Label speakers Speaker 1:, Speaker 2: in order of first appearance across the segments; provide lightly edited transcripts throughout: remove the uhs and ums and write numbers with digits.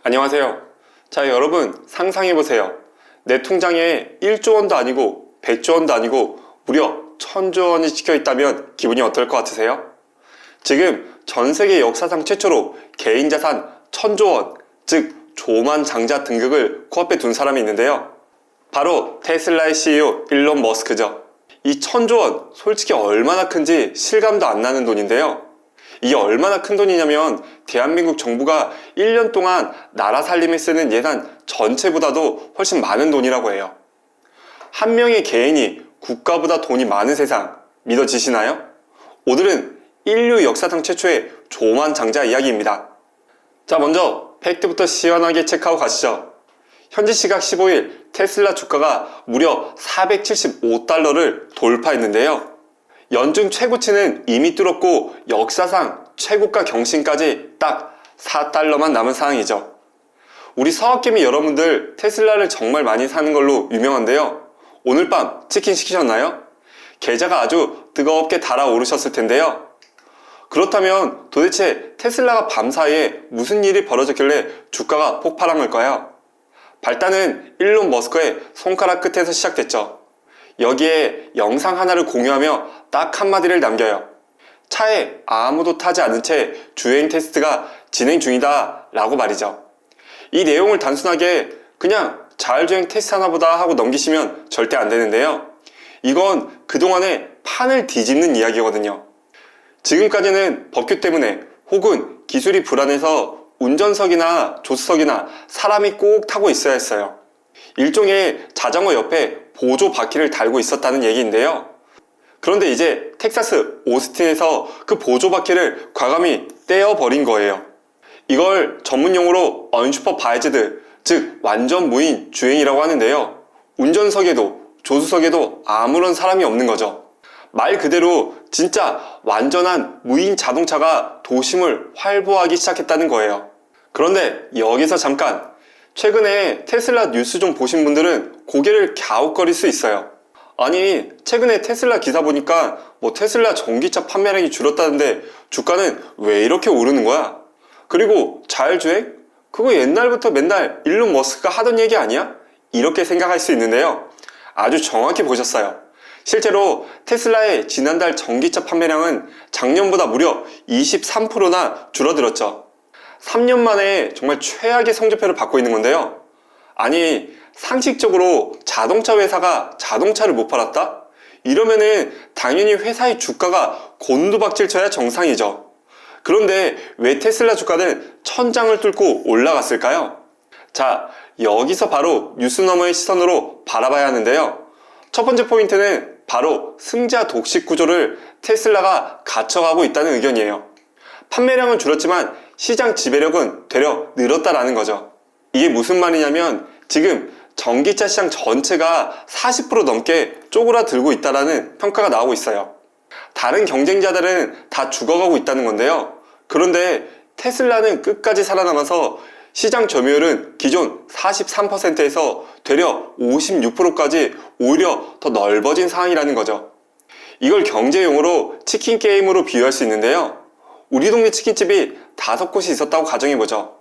Speaker 1: 안녕하세요. 자, 여러분 상상해보세요. 내 통장에 1조 원도 아니고 100조 원도 아니고 무려 1000조 원이 찍혀있다면 기분이 어떨 것 같으세요? 지금 전세계 역사상 최초로 개인자산 1000조 원, 즉 조만장자 등극을 코앞에 둔 사람이 있는데요. 바로 테슬라의 CEO 일론 머스크죠. 이 1000조 원, 솔직히 얼마나 큰지 실감도 안 나는 돈인데요. 이게 얼마나 큰 돈이냐면 대한민국 정부가 1년 동안 나라 살림에 쓰는 예산 전체보다도 훨씬 많은 돈이라고 해요. 한 명의 개인이 국가보다 돈이 많은 세상, 믿어지시나요? 오늘은 인류 역사상 최초의 조만장자 이야기입니다. 자, 먼저 팩트부터 시원하게 체크하고 가시죠. 현지 시각 15일 테슬라 주가가 무려 475달러를 돌파했는데요. 연중 최고치는 이미 뚫었고 역사상 최고가 경신까지 딱 4달러만 남은 상황이죠. 우리 서학개미 여러분들 테슬라를 정말 많이 사는 걸로 유명한데요. 오늘 밤 치킨 시키셨나요? 계좌가 아주 뜨겁게 달아오르셨을 텐데요. 그렇다면 도대체 테슬라가 밤사이에 무슨 일이 벌어졌길래 주가가 폭발한 걸까요? 발단은 일론 머스크의 손가락 끝에서 시작됐죠. 여기에 영상 하나를 공유하며 딱 한마디를 남겨요. 차에 아무도 타지 않은 채 주행 테스트가 진행 중이다 라고 말이죠. 이 내용을 단순하게 그냥 자율주행 테스트 하나 보다 하고 넘기시면 절대 안 되는데요. 이건 그동안의 판을 뒤집는 이야기거든요. 지금까지는 법규 때문에 혹은 기술이 불안해서 운전석이나 조수석이나 사람이 꼭 타고 있어야 했어요. 일종의 자전거 옆에 보조 바퀴를 달고 있었다는 얘기인데요. 그런데 이제 텍사스 오스틴에서 그 보조 바퀴를 과감히 떼어버린 거예요. 이걸 전문용어로 언슈퍼바이즈드, 즉 완전 무인 주행이라고 하는데요. 운전석에도 조수석에도 아무런 사람이 없는 거죠. 말 그대로 진짜 완전한 무인 자동차가 도심을 활보하기 시작했다는 거예요. 그런데 여기서 잠깐, 최근에 테슬라 뉴스 좀 보신 분들은 고개를 갸웃거릴 수 있어요. 아니, 최근에 테슬라 기사 보니까 테슬라 전기차 판매량이 줄었다는데 주가는 왜 이렇게 오르는 거야? 그리고 자율주행? 그거 옛날부터 맨날 일론 머스크가 하던 얘기 아니야? 이렇게 생각할 수 있는데요. 아주 정확히 보셨어요. 실제로 테슬라의 지난달 전기차 판매량은 작년보다 무려 23%나 줄어들었죠. 3년 만에 정말 최악의 성적표를 받고 있는 건데요. 아니, 상식적으로 자동차 회사가 자동차를 못 팔았다? 이러면은 당연히 회사의 주가가 곤두박질 쳐야 정상이죠. 그런데 왜 테슬라 주가는 천장을 뚫고 올라갔을까요? 자, 여기서 바로 뉴스 너머의 시선으로 바라봐야 하는데요. 첫 번째 포인트는 바로 승자 독식 구조를 테슬라가 갖춰가고 있다는 의견이에요. 판매량은 줄었지만 시장 지배력은 되려 늘었다라는 거죠. 이게 무슨 말이냐면 지금 전기차 시장 전체가 40% 넘게 쪼그라들고 있다라는 평가가 나오고 있어요. 다른 경쟁자들은 다 죽어가고 있다는 건데요. 그런데 테슬라는 끝까지 살아남아서 시장 점유율은 기존 43%에서 되려 56%까지 오히려 더 넓어진 상황이라는 거죠. 이걸 경제용어로 치킨 게임으로 비유할 수 있는데요. 우리 동네 치킨집이 5곳이 있었다고 가정해보죠.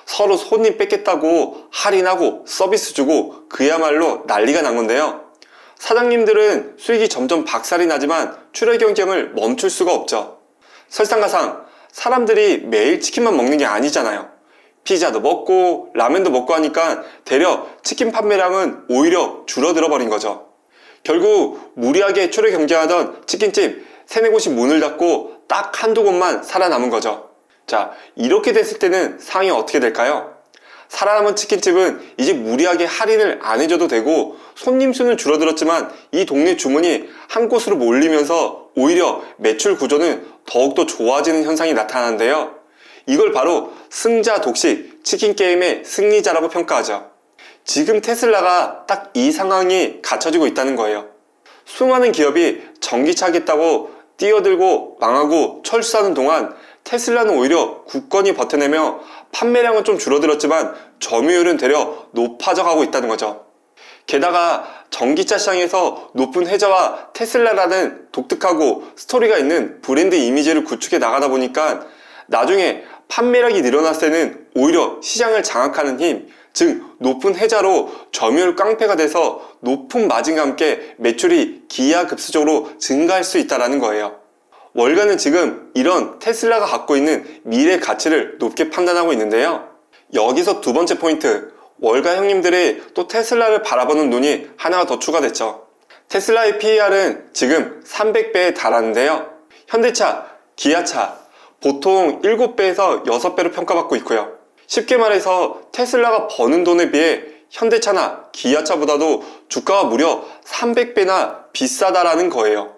Speaker 1: 서로 손님 뺏겠다고 할인하고 서비스 주고 그야말로 난리가 난 건데요. 사장님들은 수익이 점점 박살이 나지만 출혈 경쟁을 멈출 수가 없죠. 설상가상 사람들이 매일 치킨만 먹는 게 아니잖아요. 피자도 먹고 라면도 먹고 하니까 되려 치킨 판매량은 오히려 줄어들어 버린 거죠. 결국 무리하게 출혈 경쟁하던 치킨집 3-4곳이 문을 닫고 딱 한두 곳만 살아남은 거죠. 자, 이렇게 됐을 때는 상황이 어떻게 될까요? 살아남은 치킨집은 이제 무리하게 할인을 안 해줘도 되고 손님 수는 줄어들었지만 이 동네 주문이 한 곳으로 몰리면서 오히려 매출 구조는 더욱더 좋아지는 현상이 나타나는데요. 이걸 바로 승자 독식 치킨 게임의 승리자라고 평가하죠. 지금 테슬라가 딱 이 상황이 갖춰지고 있다는 거예요. 수많은 기업이 전기차 하겠다고 뛰어들고 망하고 철수하는 동안 테슬라는 오히려 굳건히 버텨내며 판매량은 좀 줄어들었지만 점유율은 되려 높아져 가고 있다는 거죠. 게다가 전기차 시장에서 높은 혜자와 테슬라라는 독특하고 스토리가 있는 브랜드 이미지를 구축해 나가다 보니까 나중에 판매량이 늘어났을 때는 오히려 시장을 장악하는 힘, 즉 높은 해자로 점유율 깡패가 돼서 높은 마진과 함께 매출이 기하급수적으로 증가할 수 있다는 거예요. 월가는 지금 이런 테슬라가 갖고 있는 미래 가치를 높게 판단하고 있는데요. 여기서 두 번째 포인트, 월가 형님들이 또 테슬라를 바라보는 눈이 하나가 더 추가됐죠. 테슬라의 PER은 지금 300배에 달하는데요. 현대차, 기아차 보통 7배에서 6배로 평가받고 있고요. 쉽게 말해서 테슬라가 버는 돈에 비해 현대차나 기아차보다도 주가가 무려 300배나 비싸다라는 거예요.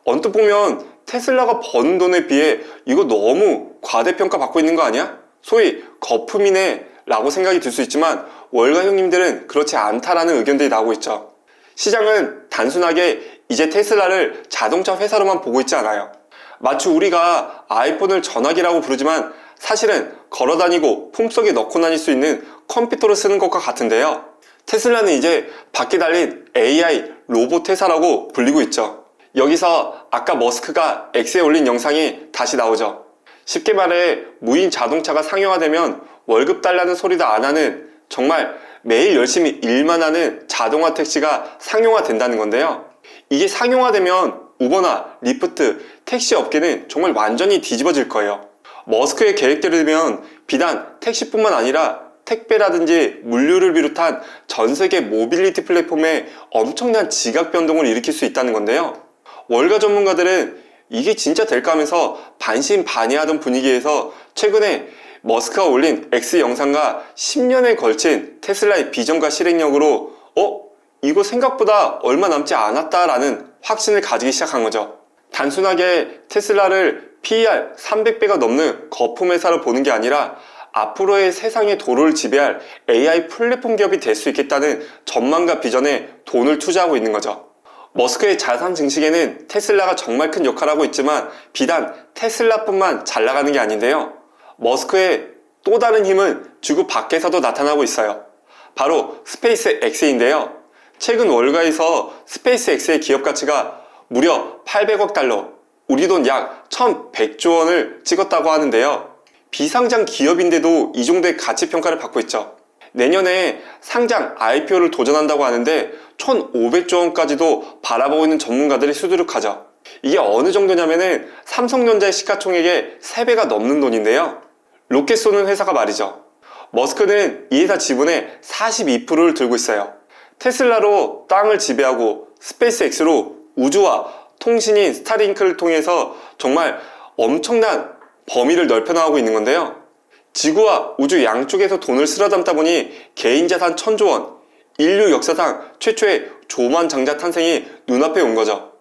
Speaker 1: 언뜻 보면 테슬라가 버는 돈에 비해 이거 너무 과대평가받고 있는 거 아니야? 소위 거품이네 라고 생각이 들 수 있지만 월가 형님들은 그렇지 않다라는 의견들이 나오고 있죠. 시장은 단순하게 이제 테슬라를 자동차 회사로만 보고 있지 않아요. 마치 우리가 아이폰을 전화기라고 부르지만 사실은 걸어다니고 품속에 넣고 다닐 수 있는 컴퓨터를 쓰는 것과 같은데요. 테슬라는 이제 밖에 달린 AI 로봇 회사라고 불리고 있죠. 여기서 아까 머스크가 X에 올린 영상이 다시 나오죠. 쉽게 말해 무인 자동차가 상용화되면 월급 달라는 소리도 안 하는, 정말 매일 열심히 일만 하는 자동화 택시가 상용화 된다는 건데요. 이게 상용화되면 우버나 리프트, 택시 업계는 정말 완전히 뒤집어질 거예요. 머스크의 계획대로면 비단 택시뿐만 아니라 택배라든지 물류를 비롯한 전 세계 모빌리티 플랫폼에 엄청난 지각 변동을 일으킬 수 있다는 건데요. 월가 전문가들은 이게 진짜 될까 하면서 반신반의하던 분위기에서 최근에 머스크가 올린 X 영상과 10년에 걸친 테슬라의 비전과 실행력으로 이거 생각보다 얼마 남지 않았다라는 확신을 가지기 시작한 거죠. 단순하게 테슬라를 PER 300배가 넘는 거품 회사로 보는 게 아니라 앞으로의 세상의 도로를 지배할 AI 플랫폼 기업이 될 수 있겠다는 전망과 비전에 돈을 투자하고 있는 거죠. 머스크의 자산 증식에는 테슬라가 정말 큰 역할을 하고 있지만 비단 테슬라뿐만 잘 나가는 게 아닌데요. 머스크의 또 다른 힘은 지구 밖에서도 나타나고 있어요. 바로 스페이스 X인데요. 최근 월가에서 스페이스 X의 기업 가치가 무려 800억 달러, 우리 돈 약 1100조 원을 찍었다고 하는데요. 비상장 기업인데도 이 정도의 가치 평가를 받고 있죠. 내년에 상장 IPO를 도전한다고 하는데 1500조 원까지도 바라보고 있는 전문가들이 수두룩하죠. 이게 어느 정도냐면은 삼성전자의 시가총액의 3배가 넘는 돈인데요. 로켓 쏘는 회사가 말이죠. 머스크는 이 회사 지분의 42%를 들고 있어요. 테슬라로 땅을 지배하고 스페이스X로 우주와 통신인 스타링크를 통해서 정말 엄청난 범위를 넓혀나가고 있는 건데요. 지구와 우주 양쪽에서 돈을 쓸어 담다 보니 개인 자산 1000조 원, 인류 역사상 최초의 조만장자 탄생이 눈앞에 온 거죠.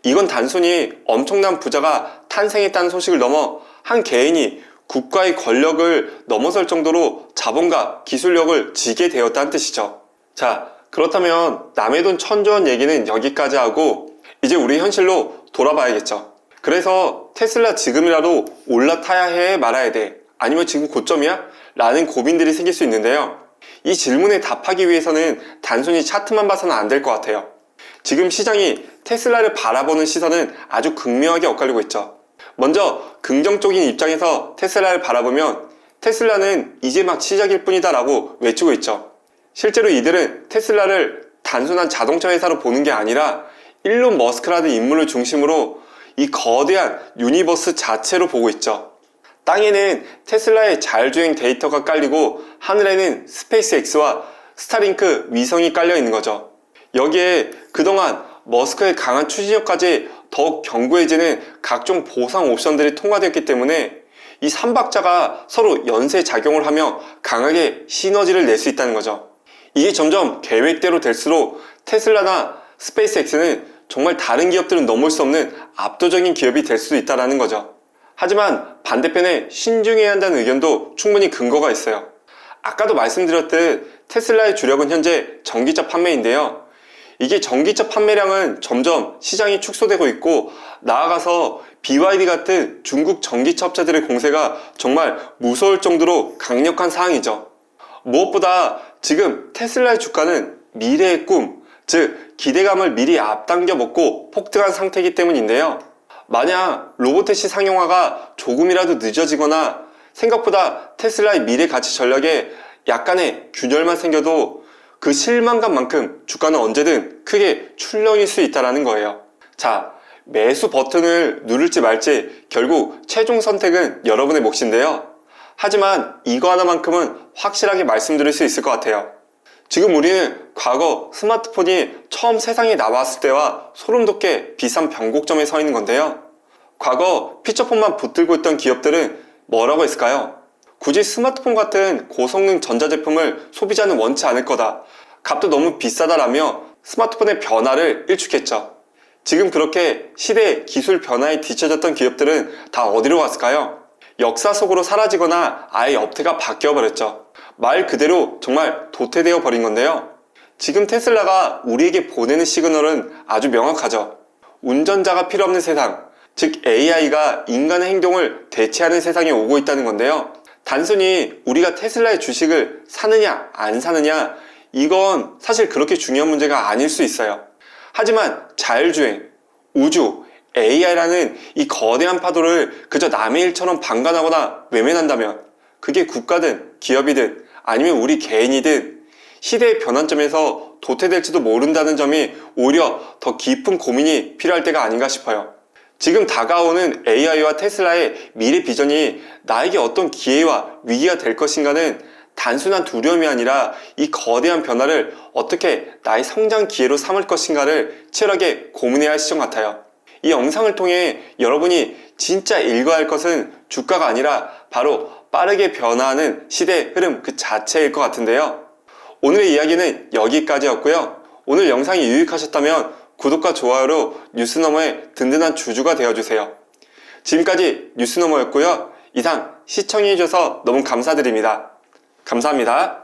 Speaker 1: 이건 단순히 엄청난 부자가 탄생했다는 소식을 넘어 한 개인이 국가의 권력을 넘어설 정도로 자본과 기술력을 지게 되었다는 뜻이죠. 자, 그렇다면 남의 돈 1000조 원 얘기는 여기까지 하고 이제 우리 현실로 돌아봐야겠죠. 그래서 테슬라 지금이라도 올라타야 해 말아야 돼? 아니면 지금 고점이야? 라는 고민들이 생길 수 있는데요. 이 질문에 답하기 위해서는 단순히 차트만 봐서는 안 될 것 같아요. 지금 시장이 테슬라를 바라보는 시선은 아주 극명하게 엇갈리고 있죠. 먼저 긍정적인 입장에서 테슬라를 바라보면 테슬라는 이제 막 시작일 뿐이다 라고 외치고 있죠. 실제로 이들은 테슬라를 단순한 자동차 회사로 보는 게 아니라 일론 머스크라는 인물을 중심으로 이 거대한 유니버스 자체로 보고 있죠. 땅에는 테슬라의 자율주행 데이터가 깔리고 하늘에는 스페이스X와 스타링크 위성이 깔려 있는 거죠. 여기에 그동안 머스크의 강한 추진력까지 더욱 견고해지는 각종 보상 옵션들이 통과되었기 때문에 이 3박자가 서로 연쇄작용을 하며 강하게 시너지를 낼 수 있다는 거죠. 이게 점점 계획대로 될수록 테슬라나 스페이스X는 정말 다른 기업들은 넘을 수 없는 압도적인 기업이 될 수도 있다는 거죠. 하지만 반대편에 신중해야 한다는 의견도 충분히 근거가 있어요. 아까도 말씀드렸듯 테슬라의 주력은 현재 전기차 판매인데요. 이게 전기차 판매량은 점점 시장이 축소되고 있고 나아가서 BYD 같은 중국 전기차 업체들의 공세가 정말 무서울 정도로 강력한 상황이죠. 무엇보다 지금 테슬라의 주가는 미래의 꿈, 즉 기대감을 미리 앞당겨 먹고 폭등한 상태이기 때문인데요. 만약 로보택시 상용화가 조금이라도 늦어지거나 생각보다 테슬라의 미래 가치 전략에 약간의 균열만 생겨도 그 실망감만큼 주가는 언제든 크게 출렁일 수 있다는 거예요. 자, 매수 버튼을 누를지 말지 결국 최종 선택은 여러분의 몫인데요. 하지만 이거 하나만큼은 확실하게 말씀드릴 수 있을 것 같아요. 지금 우리는 과거 스마트폰이 처음 세상에 나왔을 때와 소름 돋게 비싼 변곡점에 서 있는 건데요. 과거 피처폰만 붙들고 있던 기업들은 뭐라고 했을까요? 굳이 스마트폰 같은 고성능 전자제품을 소비자는 원치 않을 거다. 값도 너무 비싸다라며 스마트폰의 변화를 일축했죠. 지금 그렇게 시대의 기술 변화에 뒤처졌던 기업들은 다 어디로 갔을까요? 역사 속으로 사라지거나 아예 업태가 바뀌어버렸죠. 말 그대로 정말 도태되어 버린 건데요. 지금 테슬라가 우리에게 보내는 시그널은 아주 명확하죠. 운전자가 필요 없는 세상, 즉 AI가 인간의 행동을 대체하는 세상에 오고 있다는 건데요. 단순히 우리가 테슬라의 주식을 사느냐 안 사느냐, 이건 사실 그렇게 중요한 문제가 아닐 수 있어요. 하지만 자율주행, 우주, AI라는 이 거대한 파도를 그저 남의 일처럼 방관하거나 외면한다면 그게 국가든 기업이든 아니면 우리 개인이든 시대의 변환점에서 도태될지도 모른다는 점이 오히려 더 깊은 고민이 필요할 때가 아닌가 싶어요. 지금 다가오는 AI와 테슬라의 미래 비전이 나에게 어떤 기회와 위기가 될 것인가는 단순한 두려움이 아니라 이 거대한 변화를 어떻게 나의 성장 기회로 삼을 것인가를 치열하게 고민해야 할 시점 같아요. 이 영상을 통해 여러분이 진짜 읽어야 할 것은 주가가 아니라 바로 빠르게 변화하는 시대의 흐름 그 자체일 것 같은데요. 오늘의 이야기는 여기까지였고요. 오늘 영상이 유익하셨다면 구독과 좋아요로 뉴스너머의 든든한 주주가 되어주세요. 지금까지 뉴스너머였고요. 이상 시청해주셔서 너무 감사드립니다. 감사합니다.